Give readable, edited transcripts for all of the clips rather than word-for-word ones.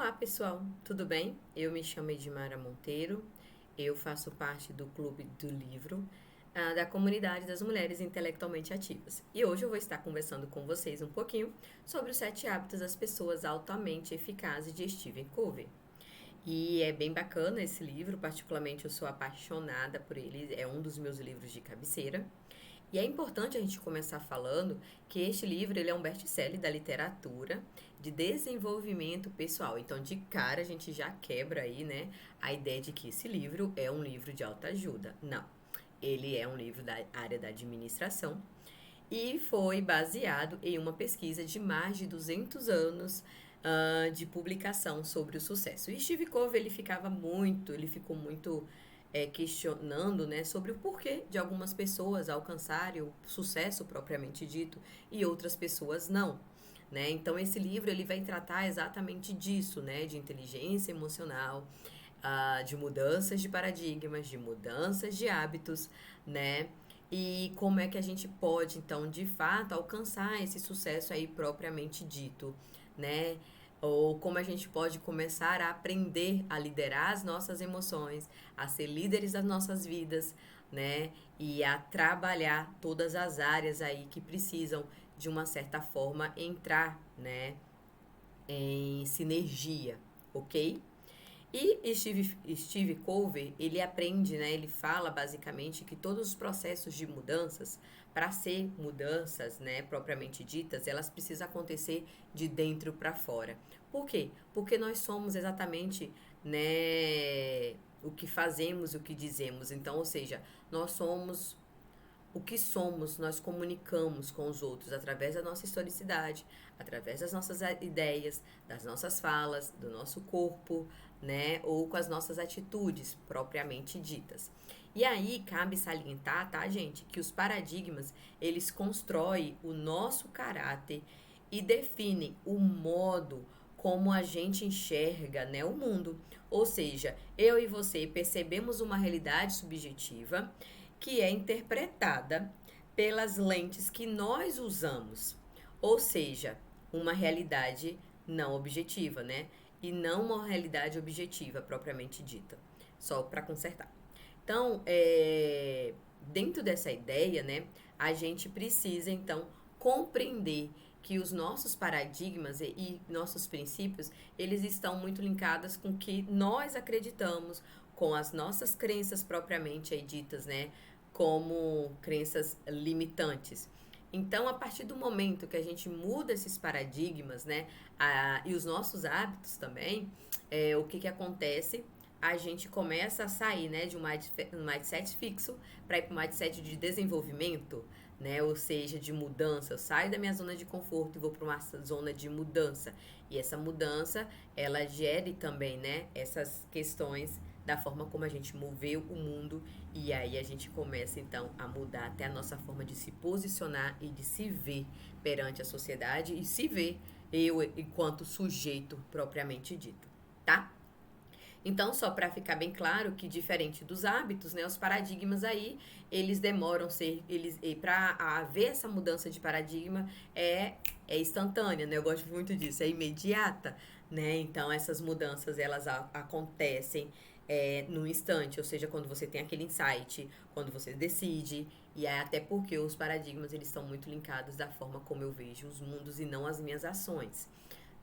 Olá pessoal, tudo bem? Eu me chamo Edmara Monteiro, eu faço parte do Clube do Livro, da comunidade das mulheres intelectualmente ativas. E hoje eu vou estar conversando com vocês um pouquinho sobre os 7 hábitos das pessoas altamente eficazes de Stephen Covey. E é bem bacana esse livro, particularmente eu sou apaixonada por ele, é um dos meus livros de cabeceira. E é importante a gente começar falando que este livro ele é um best-seller da literatura de desenvolvimento pessoal. Então, de cara, a gente já quebra aí, né, a ideia de que esse livro é um livro de autoajuda. Não. Ele é um livro da área da administração e foi baseado em uma pesquisa de mais de 200 anos de publicação sobre o sucesso. E Steve Covey, ele ficou muito questionando, né, sobre o porquê de algumas pessoas alcançarem o sucesso propriamente dito e outras pessoas não. Né? Então esse livro ele vai tratar exatamente disso, né, de inteligência emocional, de mudanças de paradigmas, de mudanças de hábitos, né? E como é que a gente pode, então, de fato, alcançar esse sucesso aí propriamente dito, né? Ou como a gente pode começar a aprender a liderar as nossas emoções, a ser líderes das nossas vidas, né? E a trabalhar todas as áreas aí que precisam, de uma certa forma, entrar, né? Em sinergia, ok? E Steve Covey, ele aprende, né? Ele fala basicamente que todos os processos de mudanças, para ser mudanças, né, propriamente ditas, elas precisam acontecer de dentro para fora. Por quê? Porque nós somos exatamente, né, o que fazemos, o que dizemos. Então, ou seja, nós somos o que somos, nós comunicamos com os outros através da nossa historicidade, através das nossas ideias, das nossas falas, do nosso corpo, né? Ou com as nossas atitudes propriamente ditas. E aí cabe salientar, tá, gente, que os paradigmas, eles constroem o nosso caráter e definem o modo como a gente enxerga, né, o mundo. Ou seja, eu e você percebemos uma realidade subjetiva que é interpretada pelas lentes que nós usamos, ou seja, uma realidade não objetiva, né? E não uma realidade objetiva propriamente dita, só para consertar. Então, dentro dessa ideia, né, a gente precisa então compreender que os nossos paradigmas e nossos princípios, eles estão muito linkados com o que nós acreditamos, com as nossas crenças propriamente aí ditas, né, como crenças limitantes. Então, a partir do momento que a gente muda esses paradigmas, né, e os nossos hábitos também, o que acontece? A gente começa a sair, né, de um mindset fixo para ir para um mindset de desenvolvimento, né, ou seja, de mudança. Eu saio da minha zona de conforto e vou para uma zona de mudança. E essa mudança, ela gere também, né, essas questões da forma como a gente moveu o mundo e aí a gente começa então a mudar até a nossa forma de se posicionar e de se ver perante a sociedade e se ver eu enquanto sujeito propriamente dito, tá? Então, só para ficar bem claro que diferente dos hábitos, né, os paradigmas aí, eles demoram ser, eles para haver essa mudança de paradigma é instantânea, né? Eu gosto muito disso, é imediata, né? Então, essas mudanças elas acontecem no instante, ou seja, quando você tem aquele insight, quando você decide, e é até porque os paradigmas eles estão muito linkados da forma como eu vejo os mundos e não as minhas ações,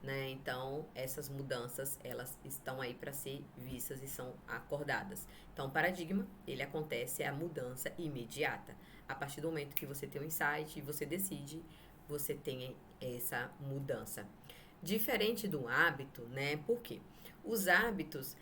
né? Então, essas mudanças, elas estão aí para ser vistas e são acordadas. Então, o paradigma, ele acontece, é a mudança imediata. A partir do momento que você tem um insight e você decide, você tem essa mudança. Diferente do hábito, né? Por quê? Os hábitos,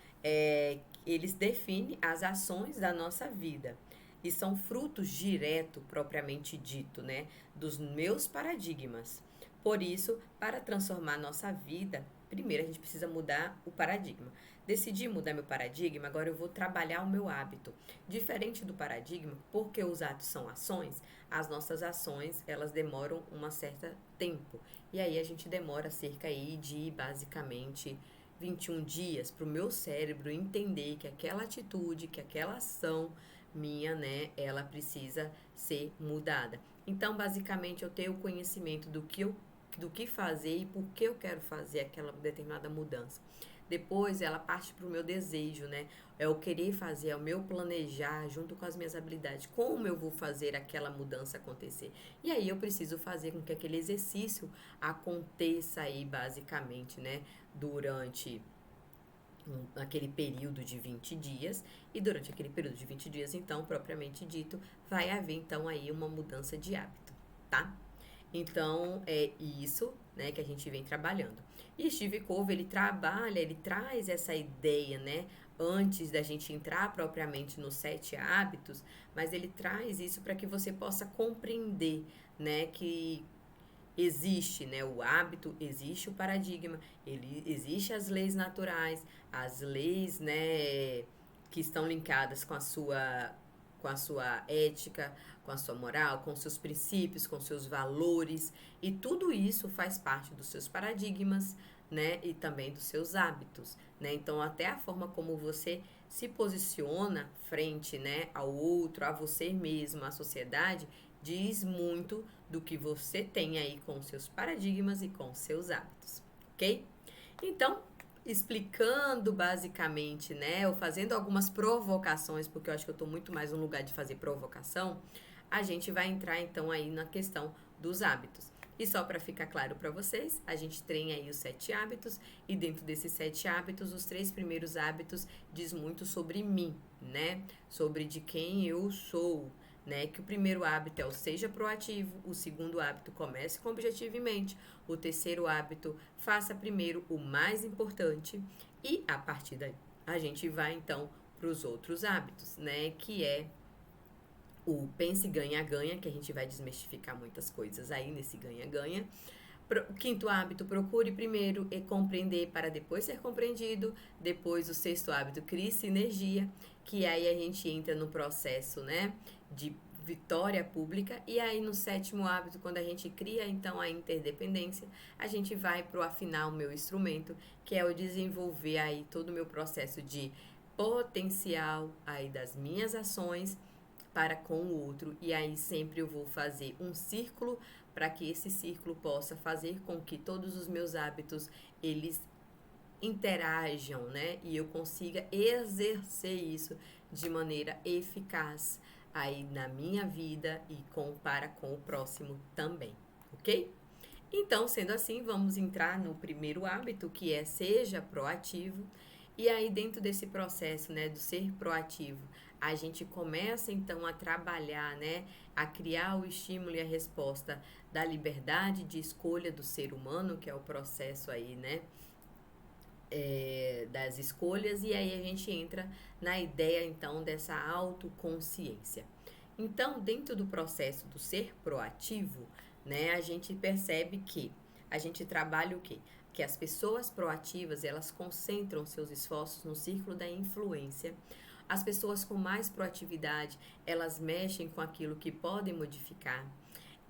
eles definem as ações da nossa vida e são frutos direto, propriamente dito, né? Dos meus paradigmas. Por isso, para transformar nossa vida, primeiro a gente precisa mudar o paradigma. Decidi mudar meu paradigma, agora eu vou trabalhar o meu hábito. Diferente do paradigma, porque os atos são ações, as nossas ações, elas demoram um certo tempo. E aí a gente demora cerca aí de, basicamente, 21 dias para o meu cérebro entender que aquela atitude, que aquela ação minha, né, ela precisa ser mudada. Então, basicamente, eu tenho o conhecimento do que fazer e por que eu quero fazer aquela determinada mudança. Depois ela parte para o meu desejo, né? É o querer fazer, é o meu planejar junto com as minhas habilidades. Como eu vou fazer aquela mudança acontecer? E aí eu preciso fazer com que aquele exercício aconteça aí basicamente, né? Durante aquele período de 20 dias, e durante aquele período de 20 dias, então, propriamente dito, vai haver então aí uma mudança de hábito, tá? Então, é isso, né, que a gente vem trabalhando. E Steve Covey, ele traz essa ideia, né, antes da gente entrar propriamente nos 7 hábitos, mas ele traz isso para que você possa compreender, né, que existe, né, o hábito, existe o paradigma, ele existe as leis naturais, as leis, né, que estão linkadas com a sua ética, com a sua moral, com seus princípios, com seus valores, e tudo isso faz parte dos seus paradigmas, né, e também dos seus hábitos, né? Então, até a forma como você se posiciona frente, né, ao outro, a você mesmo, à sociedade, diz muito do que você tem aí com os seus paradigmas e com os seus hábitos, ok? Então, explicando basicamente, né, ou fazendo algumas provocações, porque eu acho que eu estou muito mais no lugar de fazer provocação, a gente vai entrar então aí na questão dos hábitos. E só para ficar claro para vocês, a gente tem aí os 7 hábitos, e dentro desses 7 hábitos, os 3 primeiros hábitos diz muito sobre mim, né? Sobre de quem eu sou, né? Que o primeiro hábito é o seja proativo, o segundo hábito comece com objetivo em mente, o terceiro hábito faça primeiro o mais importante, e a partir daí a gente vai então para os outros hábitos, né? Que é o pense ganha-ganha, que a gente vai desmistificar muitas coisas aí nesse ganha-ganha. O quinto hábito, procure primeiro e compreender para depois ser compreendido. Depois, o sexto hábito, crie sinergia, que aí a gente entra no processo, né, de vitória pública. E aí, no sétimo hábito, quando a gente cria, então, a interdependência, a gente vai para o afinar o meu instrumento, que é o desenvolver aí todo o meu processo de potencial aí das minhas ações para com o outro, e aí sempre eu vou fazer um círculo para que esse círculo possa fazer com que todos os meus hábitos eles interajam, né? E eu consiga exercer isso de maneira eficaz aí na minha vida e para com o próximo também, ok? Então, sendo assim, vamos entrar no primeiro hábito, que é seja proativo. E aí, dentro desse processo, né, do ser proativo, a gente começa então a trabalhar, né, a criar o estímulo e a resposta da liberdade de escolha do ser humano, que é o processo aí, né, das escolhas, e aí a gente entra na ideia então dessa autoconsciência. Então, dentro do processo do ser proativo, né, a gente percebe que a gente trabalha o quê? Que as pessoas proativas, elas concentram seus esforços no círculo da influência. As pessoas com mais proatividade, elas mexem com aquilo que podem modificar.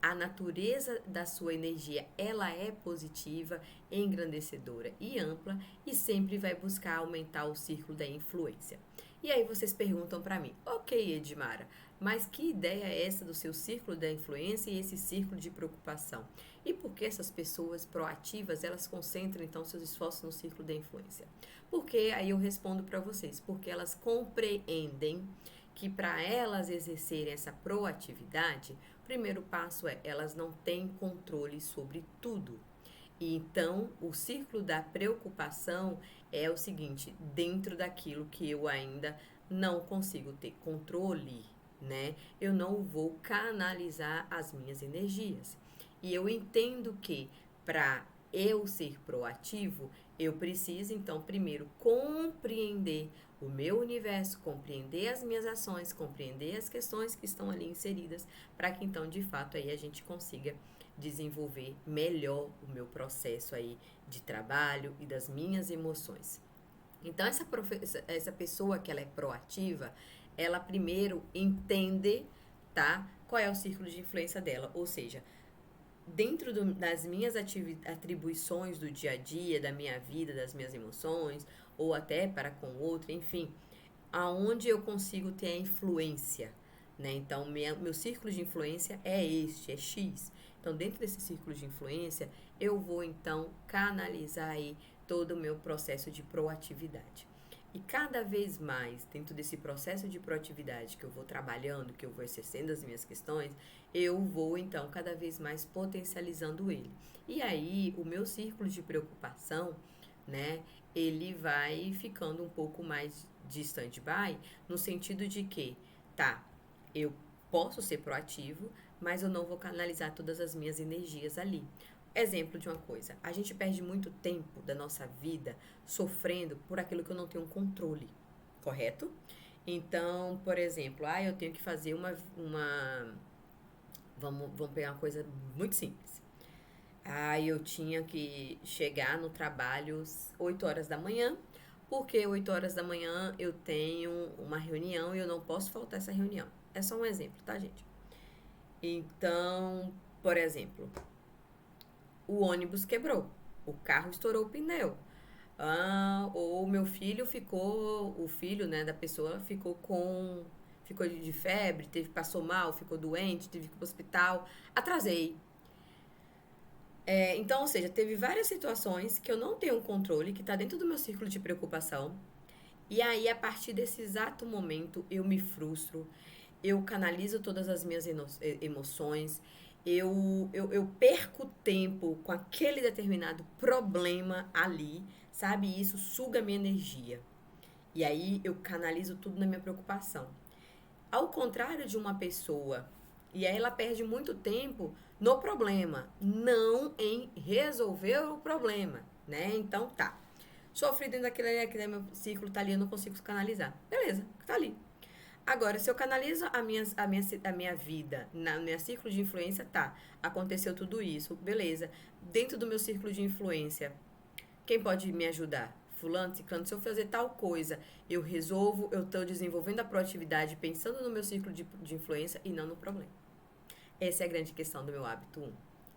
A natureza da sua energia, ela é positiva, engrandecedora e ampla, e sempre vai buscar aumentar o círculo da influência. E aí vocês perguntam para mim, ok, Edmara, mas que ideia é essa do seu círculo da influência e esse círculo de preocupação? E por que essas pessoas proativas, elas concentram então seus esforços no círculo da influência? Porque aí eu respondo para vocês, porque elas compreendem que para elas exercerem essa proatividade, o primeiro passo é elas não têm controle sobre tudo. E então, o círculo da preocupação é o seguinte, dentro daquilo que eu ainda não consigo ter controle, né? Eu não vou canalizar as minhas energias. E eu entendo que para eu ser proativo, eu preciso então primeiro compreender o meu universo, compreender as minhas ações, compreender as questões que estão ali inseridas, para que então de fato aí a gente consiga desenvolver melhor o meu processo aí de trabalho e das minhas emoções. Então essa pessoa que ela é proativa, ela primeiro entende, tá? Qual é o círculo de influência dela, ou seja, dentro das minhas atribuições do dia a dia, da minha vida, das minhas emoções, ou até para com o outro, enfim, aonde eu consigo ter a influência, né? Então, meu círculo de influência é este, é X. Então, dentro desse círculo de influência, eu vou então canalizar aí todo o meu processo de proatividade. E cada vez mais, dentro desse processo de proatividade que eu vou trabalhando, que eu vou exercendo as minhas questões, eu vou então cada vez mais potencializando ele. E aí, o meu círculo de preocupação, né, ele vai ficando um pouco mais de stand-by, no sentido de que, tá, eu posso ser proativo, mas eu não vou canalizar todas as minhas energias ali. Exemplo de uma coisa, a gente perde muito tempo da nossa vida sofrendo por aquilo que eu não tenho controle, correto? Então, por exemplo, eu tenho que fazer vamos pegar uma coisa muito simples. Eu tinha que chegar no trabalho 8 horas da manhã, porque 8 horas da manhã eu tenho uma reunião e eu não posso faltar essa reunião. É só um exemplo, tá, gente? Então, por exemplo, o ônibus quebrou, o carro estourou o pneu. Ou meu filho o filho, né, da pessoa ficou de febre, passou mal, ficou doente, teve que ir pro hospital, atrasei. Então, ou seja, teve várias situações que eu não tenho controle, que tá dentro do meu círculo de preocupação. E aí, a partir desse exato momento, eu me frustro, eu canalizo todas as minhas emoções, eu perco tempo com aquele determinado problema ali, sabe? E isso suga a minha energia. E aí eu canalizo tudo na minha preocupação. Ao contrário de uma pessoa, e aí ela perde muito tempo no problema, não em resolver o problema, né? Então tá. Sofri dentro daquele meu círculo, tá ali, eu não consigo canalizar. Beleza, tá ali. Agora, se eu canalizo a minha vida na minha círculo de influência, tá. Aconteceu tudo isso, beleza. Dentro do meu círculo de influência, quem pode me ajudar? Fulano, ciclano, se eu fazer tal coisa, eu resolvo, eu estou desenvolvendo a proatividade pensando no meu círculo de influência e não no problema. Essa é a grande questão do meu hábito 1.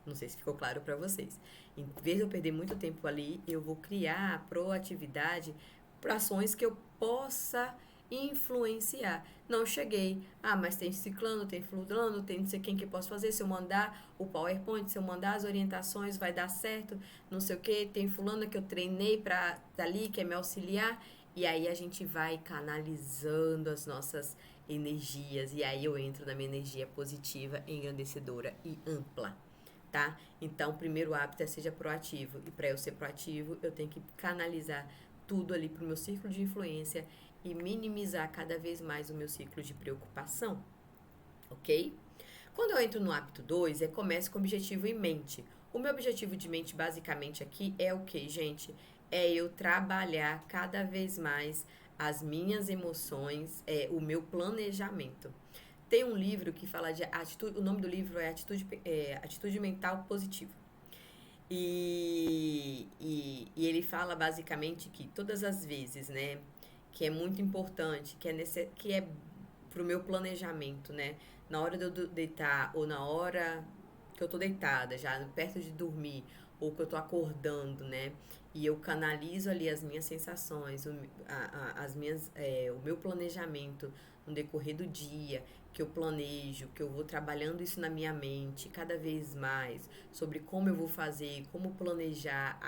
Não sei se ficou claro para vocês. Em vez de eu perder muito tempo ali, eu vou criar a proatividade para ações que eu possa influenciar. Não cheguei. Mas tem ciclano, tem fulano, tem não sei quem que eu posso fazer. Se eu mandar o PowerPoint, se eu mandar as orientações, vai dar certo. Não sei o que. Tem fulano que eu treinei para ali, que é me auxiliar. E aí a gente vai canalizando as nossas energias. E aí eu entro na minha energia positiva, engrandecedora e ampla. Tá? Então, o primeiro hábito é seja proativo. E para eu ser proativo, eu tenho que canalizar tudo ali pro meu círculo de influência e minimizar cada vez mais o meu ciclo de preocupação, ok? Quando eu entro no hábito 2, comece com o objetivo em mente. O meu objetivo de mente, basicamente, aqui é o que, gente? É eu trabalhar cada vez mais as minhas emoções, o meu planejamento. Tem um livro que fala de atitude, o nome do livro é Atitude Mental Positiva. E ele fala basicamente que todas as vezes, né, que é muito importante, que é pro meu planejamento, né, na hora de eu deitar ou na hora que eu tô deitada, já perto de dormir, ou que eu tô acordando, né, e eu canalizo ali as minhas sensações, o meu planejamento no decorrer do dia, que eu planejo, que eu vou trabalhando isso na minha mente cada vez mais, sobre como eu vou fazer, como planejar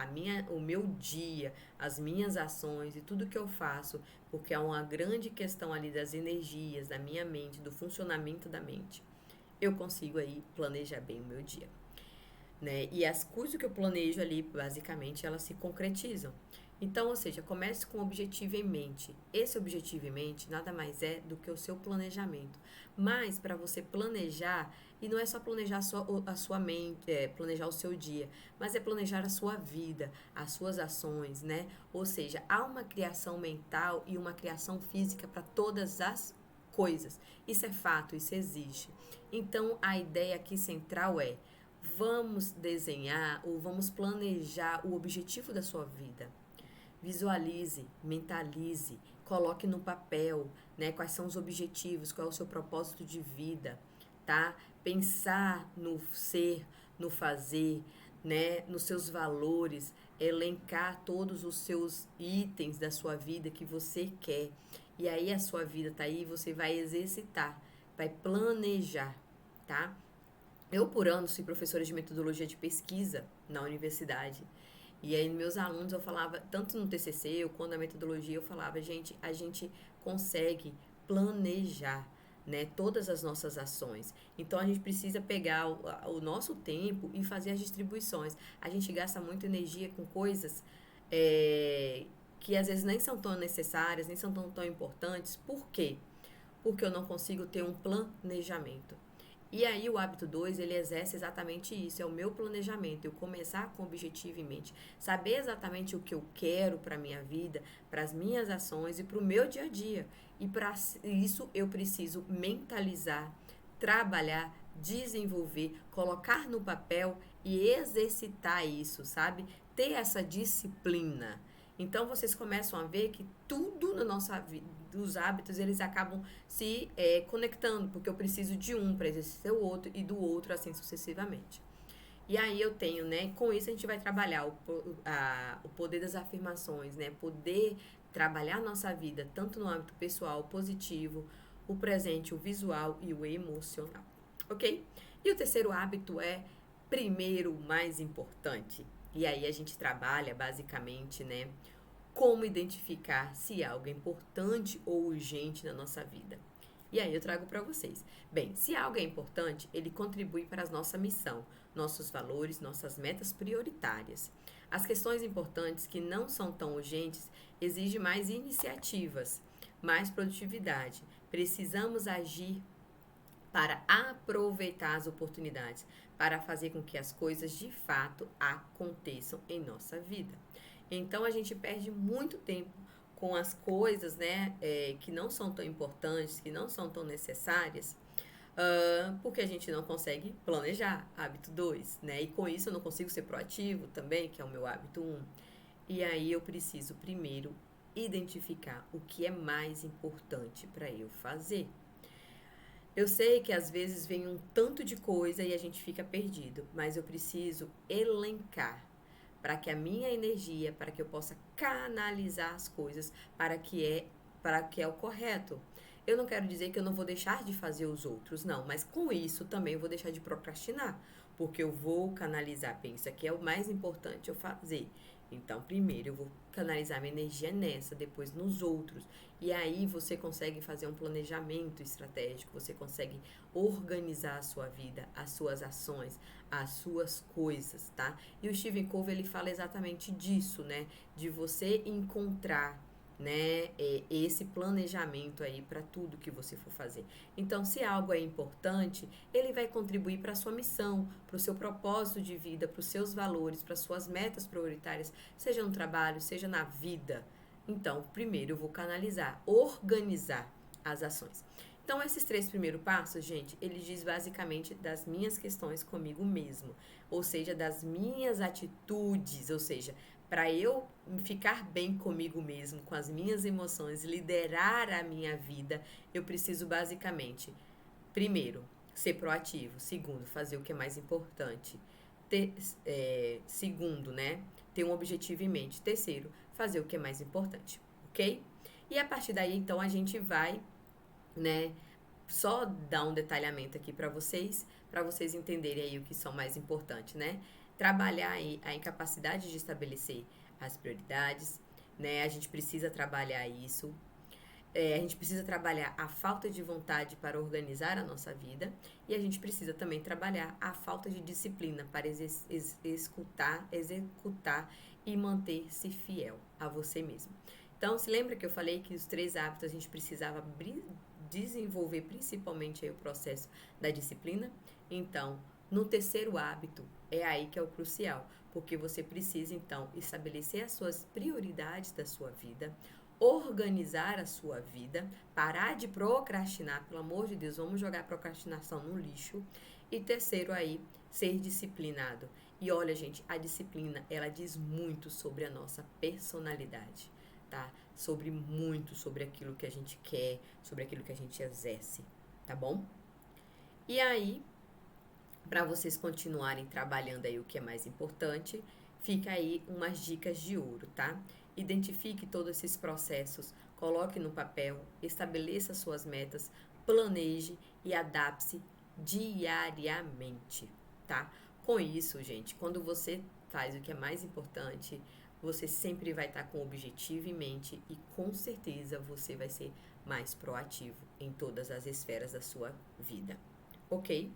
o meu dia, as minhas ações e tudo que eu faço, porque há uma grande questão ali das energias, da minha mente, do funcionamento da mente. Eu consigo aí planejar bem o meu dia, né? E as coisas que eu planejo ali, basicamente, elas se concretizam. Então, ou seja, comece com o objetivo em mente. Esse objetivo em mente nada mais é do que o seu planejamento. Mas para você planejar, e não é só planejar a sua mente, planejar o seu dia, mas é planejar a sua vida, as suas ações, né? Ou seja, há uma criação mental e uma criação física para todas as coisas. Isso é fato, isso existe. Então, a ideia aqui central é: vamos desenhar ou vamos planejar o objetivo da sua vida. Visualize, mentalize, coloque no papel, né, quais são os objetivos, qual é o seu propósito de vida, tá? Pensar no ser, no fazer, né, nos seus valores, elencar todos os seus itens da sua vida que você quer. E aí a sua vida tá aí, você vai exercitar, vai planejar, tá? Eu, por anos, fui professora de metodologia de pesquisa na universidade. E aí, meus alunos, eu falava, tanto no TCC quanto na metodologia, eu falava, gente, a gente consegue planejar, né, todas as nossas ações. Então, a gente precisa pegar o nosso tempo e fazer as distribuições. A gente gasta muita energia com coisas é, que às vezes nem são tão necessárias, nem são tão importantes. Por quê? Porque eu não consigo ter um planejamento. E aí o hábito 2 ele exerce exatamente isso, é o meu planejamento, eu começar com objetivo em mente, saber exatamente o que eu quero para a minha vida, para as minhas ações e para o meu dia a dia. E para isso eu preciso mentalizar, trabalhar, desenvolver, colocar no papel e exercitar isso, sabe? Ter essa disciplina. Então vocês começam a ver que tudo na nossa vida, os hábitos, eles acabam se conectando, porque eu preciso de um para exercer o outro e do outro assim sucessivamente. E aí eu tenho, né? Com isso a gente vai trabalhar o poder das afirmações, né? Poder trabalhar a nossa vida, tanto no âmbito pessoal, positivo, o presente, o visual e o emocional. Ok? E o terceiro hábito é primeiro mais importante. E aí a gente trabalha basicamente, né? Como identificar se algo é importante ou urgente na nossa vida. E aí eu trago para vocês. Bem, se algo é importante, ele contribui para a nossa missão, nossos valores, nossas metas prioritárias. As questões importantes que não são tão urgentes exigem mais iniciativas, mais produtividade. Precisamos agir para aproveitar as oportunidades, para fazer com que as coisas de fato aconteçam em nossa vida. Então a gente perde muito tempo com as coisas, né, que não são tão importantes, que não são tão necessárias, porque a gente não consegue planejar, hábito 2, né? E com isso eu não consigo ser proativo também, que é o meu hábito 1. E aí eu preciso primeiro identificar o que é mais importante para eu fazer. Eu sei que às vezes vem um tanto de coisa e a gente fica perdido, mas eu preciso elencar para que a minha energia, para que eu possa canalizar as coisas para que é o correto. Eu não quero dizer que eu não vou deixar de fazer os outros, não, mas com isso também eu vou deixar de procrastinar, porque eu vou canalizar, bem, isso aqui é o mais importante eu fazer. Então, primeiro eu vou canalizar minha energia nessa, depois nos outros. E aí você consegue fazer um planejamento estratégico, você consegue organizar a sua vida, as suas ações, as suas coisas, tá? E o Stephen Covey, ele fala exatamente disso, né? De você encontrar, né, esse planejamento aí para tudo que você for fazer. Então, se algo é importante, ele vai contribuir para a sua missão, para o seu propósito de vida, para os seus valores, para as suas metas prioritárias, seja no trabalho, seja na vida. Então, primeiro eu vou canalizar, organizar as ações. Então, esses 3 primeiros passos, gente, ele diz basicamente das minhas questões comigo mesmo, ou seja, das minhas atitudes, ou seja, para eu ficar bem comigo mesmo, com as minhas emoções, liderar a minha vida, eu preciso basicamente, primeiro, ser proativo. Segundo, fazer o que é mais importante. Segundo, né, ter um objetivo em mente. Terceiro, fazer o que é mais importante, ok? E a partir daí, então, a gente vai, né, só dar um detalhamento aqui para vocês entenderem aí o que são mais importantes, né? Trabalhar aí a incapacidade de estabelecer as prioridades, né? A gente precisa trabalhar isso. A gente precisa trabalhar a falta de vontade para organizar a nossa vida e a gente precisa também trabalhar a falta de disciplina para executar e manter-se fiel a você mesmo. Então, se lembra que eu falei que os 3 hábitos a gente precisava desenvolver principalmente aí o processo da disciplina? Então, no terceiro hábito, é aí que é o crucial, porque você precisa então estabelecer as suas prioridades da sua vida, organizar a sua vida, parar de procrastinar, pelo amor de Deus, vamos jogar a procrastinação no lixo. E terceiro aí, ser disciplinado. E olha, gente, a disciplina, ela diz muito sobre a nossa personalidade, tá? Sobre aquilo que a gente quer, sobre aquilo que a gente exerce, tá bom? E aí, para vocês continuarem trabalhando aí o que é mais importante, fica aí umas dicas de ouro, tá? Identifique todos esses processos, coloque no papel, estabeleça suas metas, planeje e adapte-se diariamente, tá? Com isso, gente, quando você faz o que é mais importante, você sempre vai estar com o objetivo em mente e com certeza você vai ser mais proativo em todas as esferas da sua vida, ok?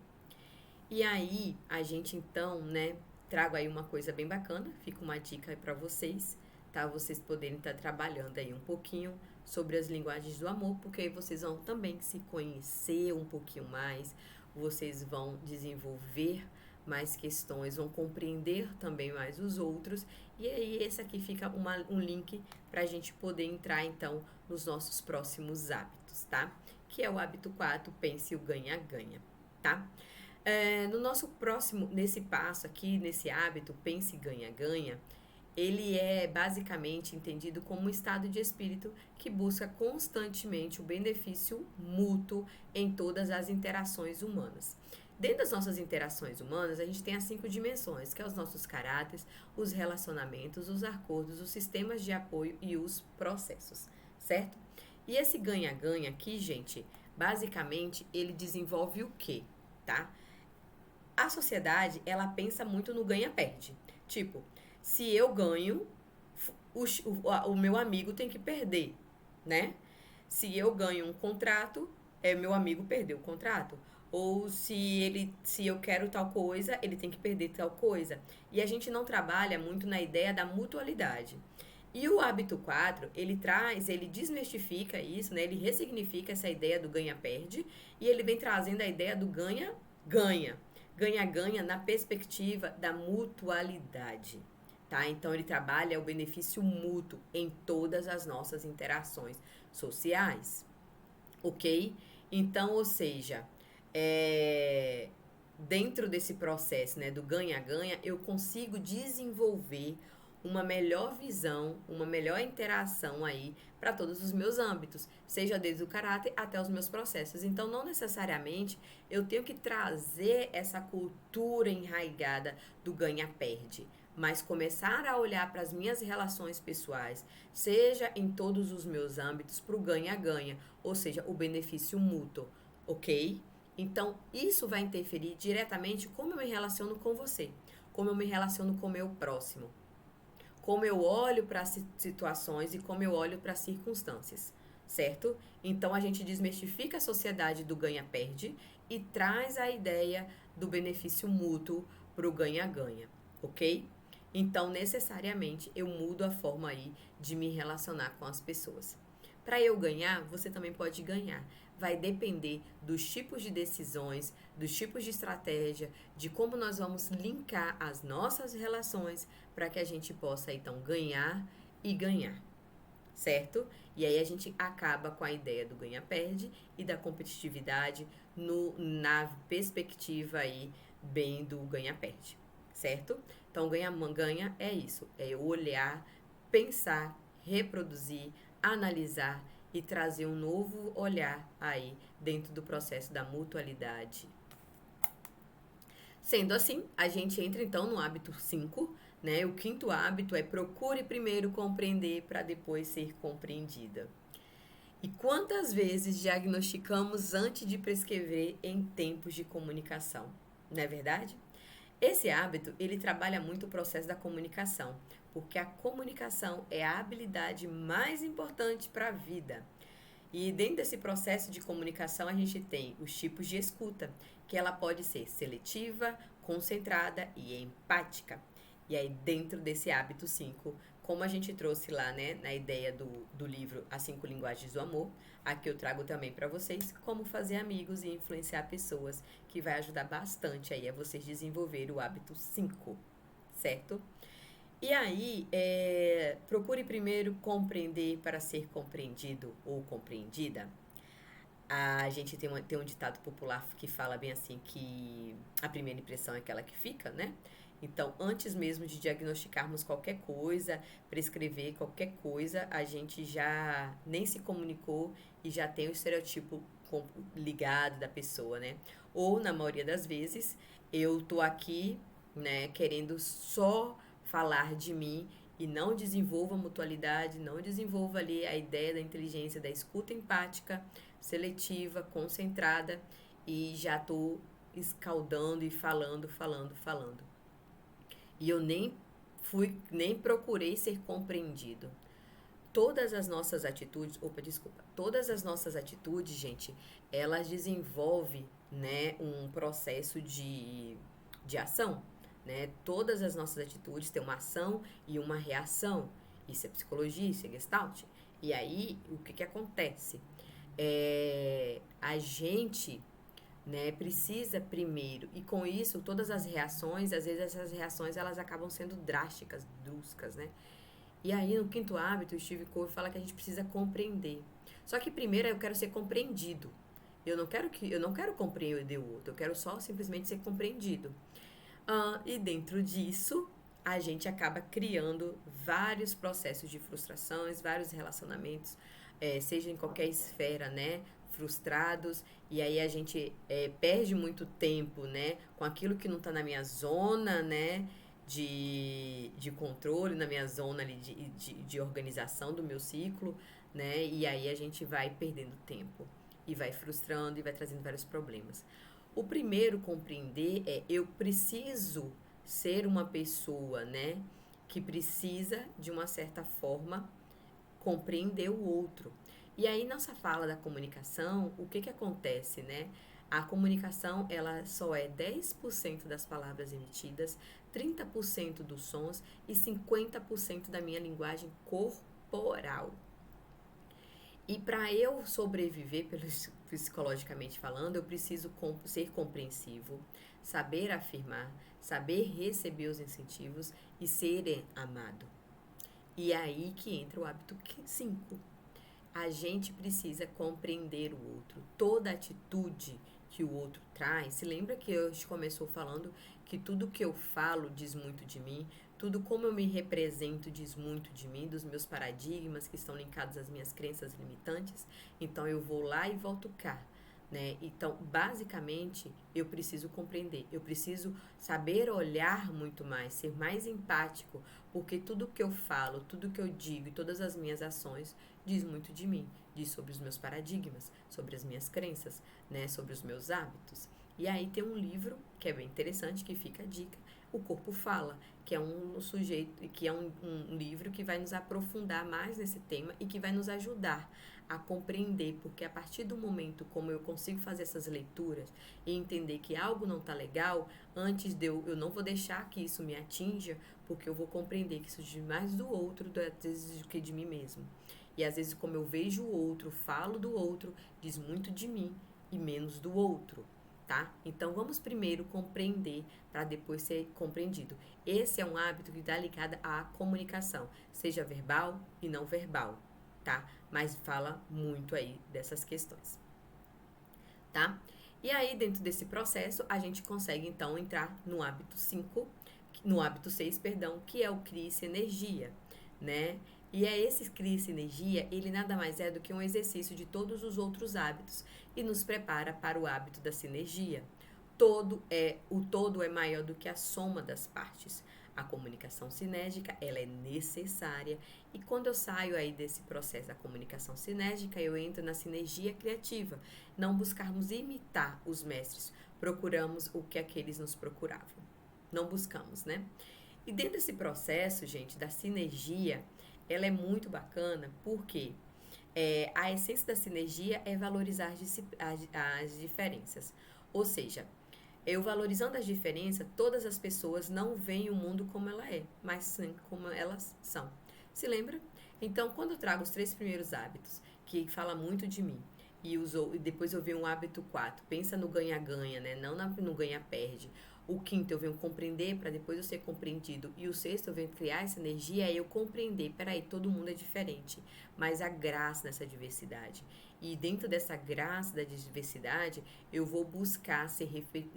E aí, a gente então, né, trago aí uma coisa bem bacana, fica uma dica aí pra vocês, tá? Vocês poderem estar trabalhando aí um pouquinho sobre as linguagens do amor, porque aí vocês vão também se conhecer um pouquinho mais, vocês vão desenvolver mais questões, vão compreender também mais os outros, e aí esse aqui fica um link pra gente poder entrar então nos nossos próximos hábitos, tá? Que é o hábito 4, pense o ganha-ganha, tá? No nosso próximo, nesse passo aqui, nesse hábito, pense ganha-ganha, ele é basicamente entendido como um estado de espírito que busca constantemente o benefício mútuo em todas as interações humanas. Dentro das nossas interações humanas, a gente tem as 5 dimensões, que é os nossos caráteres, os relacionamentos, os acordos, os sistemas de apoio e os processos, certo? E esse ganha-ganha aqui, gente, basicamente ele desenvolve o quê, tá? A sociedade, ela pensa muito no ganha-perde. Tipo, se eu ganho, o meu amigo tem que perder, né? Se eu ganho um contrato, meu amigo perdeu o contrato. Ou se eu quero tal coisa, ele tem que perder tal coisa. E a gente não trabalha muito na ideia da mutualidade. E o hábito 4, ele desmistifica isso, né? Ele ressignifica essa ideia do ganha-perde e ele vem trazendo a ideia do ganha-ganha. Ganha-ganha na perspectiva da mutualidade, tá? Então ele trabalha o benefício mútuo em todas as nossas interações sociais, ok? Então, ou seja, dentro desse processo, né, do ganha-ganha, eu consigo desenvolver uma melhor visão, uma melhor interação aí para todos os meus âmbitos, seja desde o caráter até os meus processos. Então, não necessariamente eu tenho que trazer essa cultura enraigada do ganha-perde, mas começar a olhar para as minhas relações pessoais, seja em todos os meus âmbitos, para o ganha-ganha, ou seja, o benefício mútuo, ok? Então, isso vai interferir diretamente como eu me relaciono com você, como eu me relaciono com o meu próximo, como eu olho para as situações e como eu olho para as circunstâncias, certo? Então, a gente desmistifica a sociedade do ganha-perde e traz a ideia do benefício mútuo para o ganha-ganha, ok? Então, necessariamente, eu mudo a forma aí de me relacionar com as pessoas. Para eu ganhar, você também pode ganhar. Vai depender dos tipos de decisões, dos tipos de estratégia, de como nós vamos linkar as nossas relações para que a gente possa então ganhar e ganhar, certo? E aí a gente acaba com a ideia do ganha-perde e da competitividade na perspectiva aí bem do ganha-perde, certo? Então ganha-ganha é isso, é eu olhar, pensar, reproduzir, analisar e trazer um novo olhar aí dentro do processo da mutualidade. Sendo assim, a gente entra então no hábito 5, né? O quinto hábito é procure primeiro compreender para depois ser compreendida. E quantas vezes diagnosticamos antes de prescrever em tempos de comunicação? Não é verdade? Esse hábito, ele trabalha muito o processo da comunicação, porque a comunicação é a habilidade mais importante para a vida. E dentro desse processo de comunicação, a gente tem os tipos de escuta, que ela pode ser seletiva, concentrada e empática. E aí, dentro desse hábito 5, como a gente trouxe lá, né, na ideia do livro As 5 Linguagens do Amor, aqui eu trago também para vocês como fazer amigos e influenciar pessoas, que vai ajudar bastante aí a vocês desenvolver o hábito 5, certo? E aí, procure primeiro compreender para ser compreendido ou compreendida. A gente tem um ditado popular que fala bem assim, que a primeira impressão é aquela que fica, né? Então, antes mesmo de diagnosticarmos qualquer coisa, prescrever qualquer coisa, a gente já nem se comunicou e já tem o estereotipo ligado da pessoa, né? Ou, na maioria das vezes, eu tô aqui, né, querendo só falar de mim e não desenvolvo a mutualidade, não desenvolvo ali a ideia da inteligência, da escuta empática, seletiva, concentrada e já tô escaldando e falando. E eu nem nem procurei ser compreendido. Todas as nossas atitudes, todas as nossas atitudes, gente, elas desenvolvem, né, um processo de ação, né? Todas as nossas atitudes têm uma ação e uma reação. Isso é psicologia, isso é Gestalt. E aí, o que acontece? A gente, né, precisa primeiro, e com isso, todas as reações, às vezes essas reações, elas acabam sendo drásticas, bruscas, né? E aí, no quinto hábito, o Steve Covey fala que a gente precisa compreender. Só que primeiro eu quero ser compreendido. Eu não quero compreender o outro, eu quero só simplesmente ser compreendido. E dentro disso, a gente acaba criando vários processos de frustrações, vários relacionamentos, seja em qualquer esfera, né? Frustrados, e aí a gente perde muito tempo, né? Com aquilo que não está na minha zona, né? De controle, na minha zona ali de organização do meu ciclo, né? E aí a gente vai perdendo tempo e vai frustrando e vai trazendo vários problemas. O primeiro compreender eu preciso ser uma pessoa, né, que precisa de uma certa forma compreender o outro. E aí nessa fala da comunicação, o que acontece, né? A comunicação, ela só é 10% das palavras emitidas, 30% dos sons e 50% da minha linguagem corporal. E para eu sobreviver, psicologicamente falando, eu preciso ser compreensivo, saber afirmar, saber receber os incentivos e ser amado. E é aí que entra o hábito 5. A gente precisa compreender o outro. Toda atitude que o outro traz. Se lembra que a gente começou falando que tudo que eu falo diz muito de mim, tudo como eu me represento diz muito de mim, dos meus paradigmas que estão linkados às minhas crenças limitantes. Então eu vou lá e volto cá. Né? Então, basicamente, eu preciso compreender, eu preciso saber olhar muito mais, ser mais empático, porque tudo que eu falo, tudo que eu digo e todas as minhas ações diz muito de mim, diz sobre os meus paradigmas, sobre as minhas crenças, né? Sobre os meus hábitos. E aí tem um livro que é bem interessante, que fica a dica, O Corpo Fala, que é um livro que vai nos aprofundar mais nesse tema e que vai nos ajudar a compreender, porque a partir do momento como eu consigo fazer essas leituras e entender que algo não está legal, antes de eu não vou deixar que isso me atinja, porque eu vou compreender que isso diz mais do outro às vezes do que de mim mesmo. E às vezes como eu vejo o outro, falo do outro, diz muito de mim e menos do outro. Tá? Então vamos primeiro compreender para depois ser compreendido. Esse é um hábito que está ligado à comunicação, seja verbal e não verbal, tá? Mas fala muito aí dessas questões, tá? E aí dentro desse processo a gente consegue então entrar no hábito 6, que é o Crie-se Energia, né? E esse Crie-se Energia, ele nada mais é do que um exercício de todos os outros hábitos e nos prepara para o hábito da sinergia. O todo é maior do que a soma das partes. A comunicação sinérgica, ela é necessária, e quando eu saio aí desse processo da comunicação sinérgica, eu entro na sinergia criativa. Não buscarmos imitar os mestres, procuramos o que aqueles nos procuravam. Não buscamos, né? E dentro desse processo, gente, da sinergia, ela é muito bacana porque a essência da sinergia é valorizar as diferenças. Ou seja, eu valorizando as diferenças, todas as pessoas não veem o mundo como ela é, mas sim como elas são. Se lembra? Então, quando eu trago os 3 primeiros hábitos, que fala muito de mim, e depois eu venho um hábito 4, pensa no ganha-ganha, né? Não no ganha-perde. O quinto eu venho compreender para depois eu ser compreendido. E o sexto eu venho criar essa energia e eu compreender. Peraí, todo mundo é diferente, mas a graça nessa diversidade. E dentro dessa graça da diversidade, eu vou buscar ser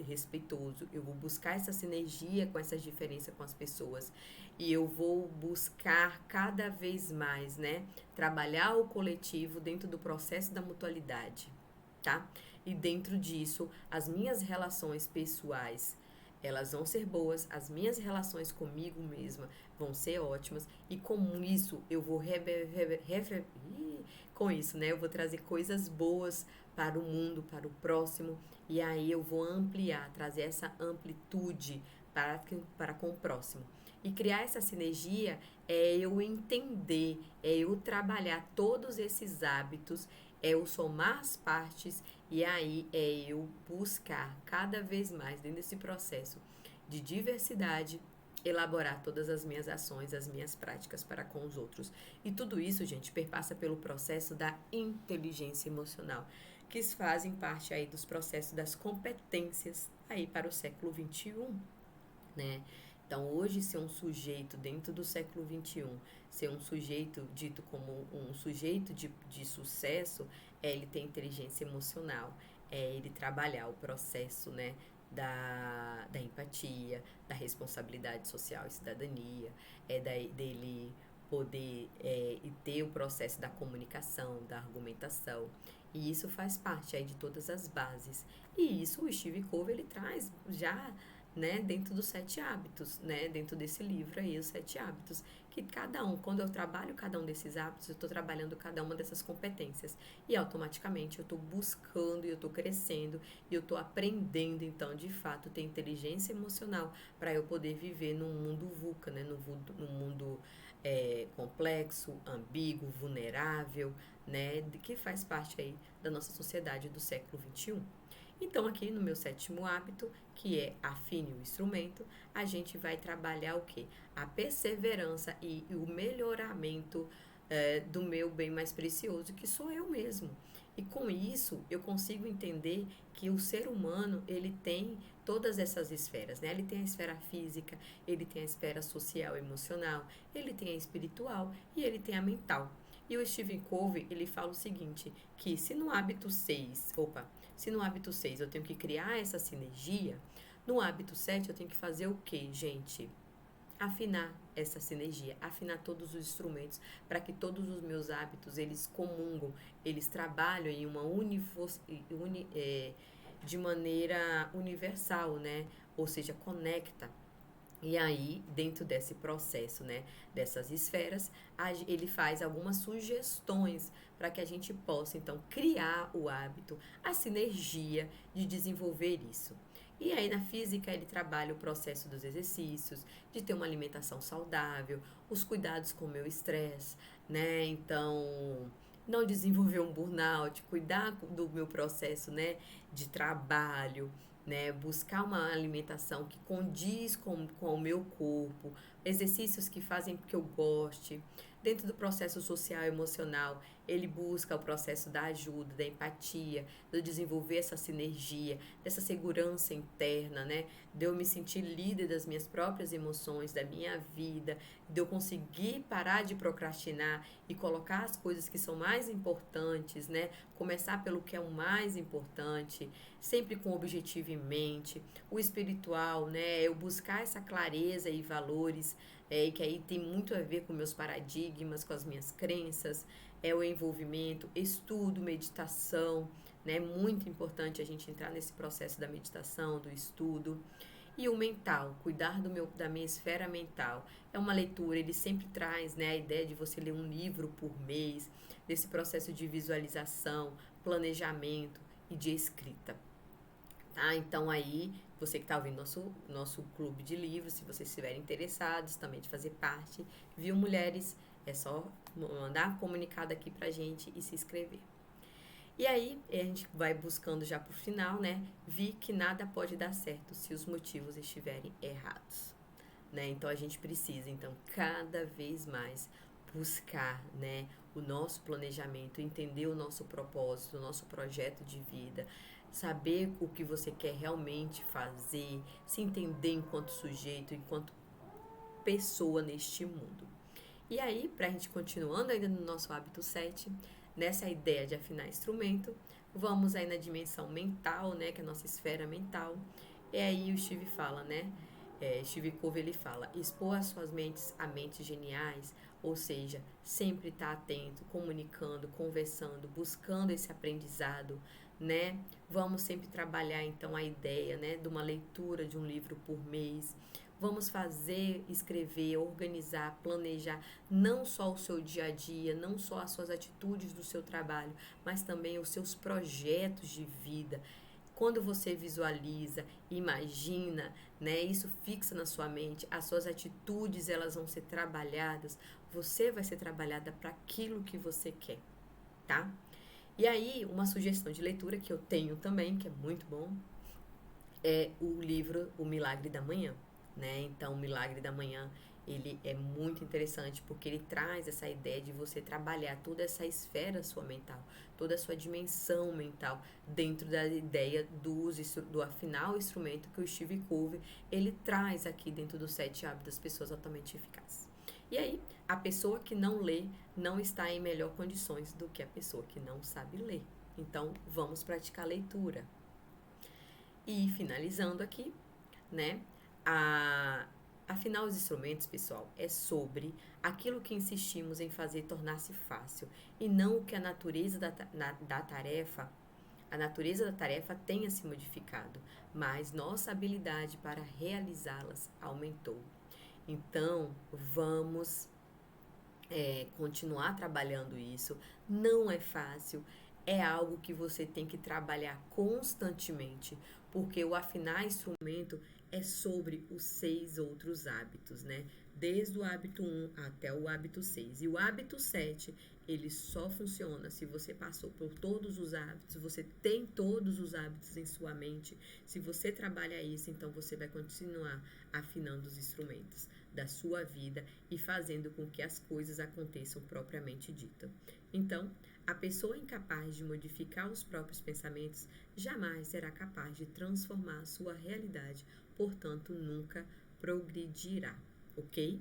respeitoso. Eu vou buscar essa sinergia com essas diferenças com as pessoas. E eu vou buscar cada vez mais, né? Trabalhar o coletivo dentro do processo da mutualidade, tá? E dentro disso, as minhas relações pessoais, elas vão ser boas, as minhas relações comigo mesma vão ser ótimas, e com isso eu vou com isso, né, eu vou trazer coisas boas para o mundo, para o próximo, e aí eu vou ampliar, trazer essa amplitude para com o próximo. E criar essa sinergia é eu entender, é eu trabalhar todos esses hábitos, é eu somar as partes e aí é eu buscar cada vez mais dentro desse processo de diversidade, elaborar todas as minhas ações, as minhas práticas para com os outros. E tudo isso, gente, perpassa pelo processo da inteligência emocional, que fazem parte aí dos processos das competências aí para o século XXI, né? Então, hoje, ser um sujeito dentro do século XXI, ser um sujeito dito como um sujeito de sucesso, é ele ter inteligência emocional, é ele trabalhar o processo, né, da empatia, da responsabilidade social e cidadania, dele poder e ter o processo da comunicação, da argumentação. E isso faz parte aí de todas as bases. E isso o Steve Covey ele traz já, né, dentro dos 7 hábitos, né, dentro desse livro aí, os 7 hábitos, que cada um, quando eu trabalho cada um desses hábitos, eu estou trabalhando cada uma dessas competências e automaticamente eu estou buscando e eu estou crescendo e eu estou aprendendo, então, de fato, ter inteligência emocional para eu poder viver num mundo VUCA, né, num mundo complexo, ambíguo, vulnerável, né, que faz parte aí da nossa sociedade do século XXI. Então, aqui no meu 7º hábito, que é afine o instrumento, a gente vai trabalhar o quê? A perseverança e o melhoramento do meu bem mais precioso, que sou eu mesmo. E com isso, eu consigo entender que o ser humano, ele tem todas essas esferas, né? Ele tem a esfera física, ele tem a esfera social, emocional, ele tem a espiritual e ele tem a mental. E o Stephen Covey, ele fala o seguinte, que se no hábito 6 eu tenho que criar essa sinergia, no hábito 7 eu tenho que fazer o quê, gente? Afinar essa sinergia, afinar todos os instrumentos para que todos os meus hábitos, eles comungam, eles trabalham em uma de maneira universal, né? Ou seja, conecta. E aí, dentro desse processo, né, dessas esferas, ele faz algumas sugestões para que a gente possa, então, criar o hábito, a sinergia de desenvolver isso. E aí, na física, ele trabalha o processo dos exercícios, de ter uma alimentação saudável, os cuidados com o meu estresse, né? Então, não desenvolver um burnout, cuidar do meu processo, né, de trabalho, né, buscar uma alimentação que condiz com o meu corpo, exercícios que fazem que eu goste. Dentro do processo social e emocional, ele busca o processo da ajuda, da empatia, de eu desenvolver essa sinergia, dessa segurança interna, né? De eu me sentir líder das minhas próprias emoções, da minha vida, de eu conseguir parar de procrastinar e colocar as coisas que são mais importantes, né? Começar pelo que é o mais importante, sempre com o objetivo em mente. O espiritual, né? Eu buscar essa clareza e valores, e que aí tem muito a ver com meus paradigmas, com as minhas crenças, é o envolvimento, estudo, meditação, né? Muito importante a gente entrar nesse processo da meditação, do estudo. E o mental, cuidar da minha esfera mental. É uma leitura, ele sempre traz, né, a ideia de você ler um livro por mês, desse processo de visualização, planejamento e de escrita. Tá? Então aí, você que está ouvindo nosso clube de livros, se vocês estiverem interessados também de fazer parte, viu, mulheres? É só mandar um comunicado aqui pra gente e se inscrever. E aí, a gente vai buscando já pro final, né? Vi que nada pode dar certo se os motivos estiverem errados, né? Então, a gente precisa, então, cada vez mais buscar, né, o nosso planejamento, entender o nosso propósito, o nosso projeto de vida, saber o que você quer realmente fazer, se entender enquanto sujeito, enquanto pessoa neste mundo. E aí, para a gente continuando ainda no nosso hábito 7, nessa ideia de afinar instrumento, vamos aí na dimensão mental, né, que é a nossa esfera mental. E aí o Steve fala, né, Steve Covey ele fala, expor as suas mentes a mentes geniais, ou seja, sempre estar atento, comunicando, conversando, buscando esse aprendizado, né? Vamos sempre trabalhar então a ideia, né, de uma leitura de um livro por mês. Vamos fazer, escrever, organizar, planejar não só o seu dia a dia, não só as suas atitudes do seu trabalho, mas também os seus projetos de vida. Quando você visualiza, imagina, né, isso fixa na sua mente, as suas atitudes elas vão ser trabalhadas, você vai ser trabalhada para aquilo que você quer, tá? E aí, uma sugestão de leitura que eu tenho também, que é muito bom, é o livro O Milagre da Manhã, né? Então, O Milagre da Manhã, ele é muito interessante porque ele traz essa ideia de você trabalhar toda essa esfera sua mental, toda a sua dimensão mental dentro da ideia do afinal instrumento que o Steve Covey, ele traz aqui dentro dos 7 hábitos das pessoas altamente eficazes. E aí, a pessoa que não lê não está em melhor condições do que a pessoa que não sabe ler. Então, vamos praticar a leitura. E finalizando aqui, né? Afinal, os instrumentos, pessoal, é sobre aquilo que insistimos em fazer tornar-se fácil e não o que a natureza da tarefa tenha se modificado, mas nossa habilidade para realizá-las aumentou. Então, vamos continuar trabalhando isso. Não é fácil, é algo que você tem que trabalhar constantemente, porque o afinar instrumento é sobre os 6 outros hábitos, né? Desde o hábito 1 até o hábito 6. E o hábito 7, ele só funciona se você passou por todos os hábitos, você tem todos os hábitos em sua mente. Se você trabalha isso, então você vai continuar afinando os instrumentos da sua vida e fazendo com que as coisas aconteçam propriamente dita. Então, a pessoa incapaz de modificar os próprios pensamentos jamais será capaz de transformar a sua realidade, portanto, nunca progredirá, ok?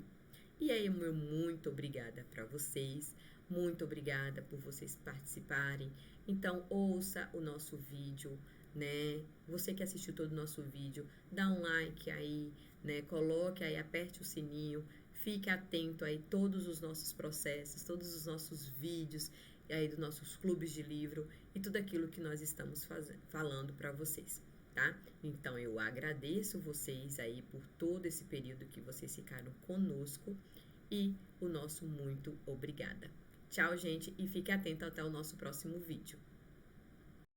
E aí, meu muito obrigada para vocês, muito obrigada por vocês participarem. Então, ouça o nosso vídeo, né? Você que assistiu todo o nosso vídeo, dá um like aí, né? Coloque aí, aperte o sininho, fique atento aí todos os nossos processos, todos os nossos vídeos aí dos nossos clubes de livro e tudo aquilo que nós estamos falando para vocês, tá? Então eu agradeço vocês aí por todo esse período que vocês ficaram conosco e o nosso muito obrigada. Tchau, gente, e fique atento até o nosso próximo vídeo.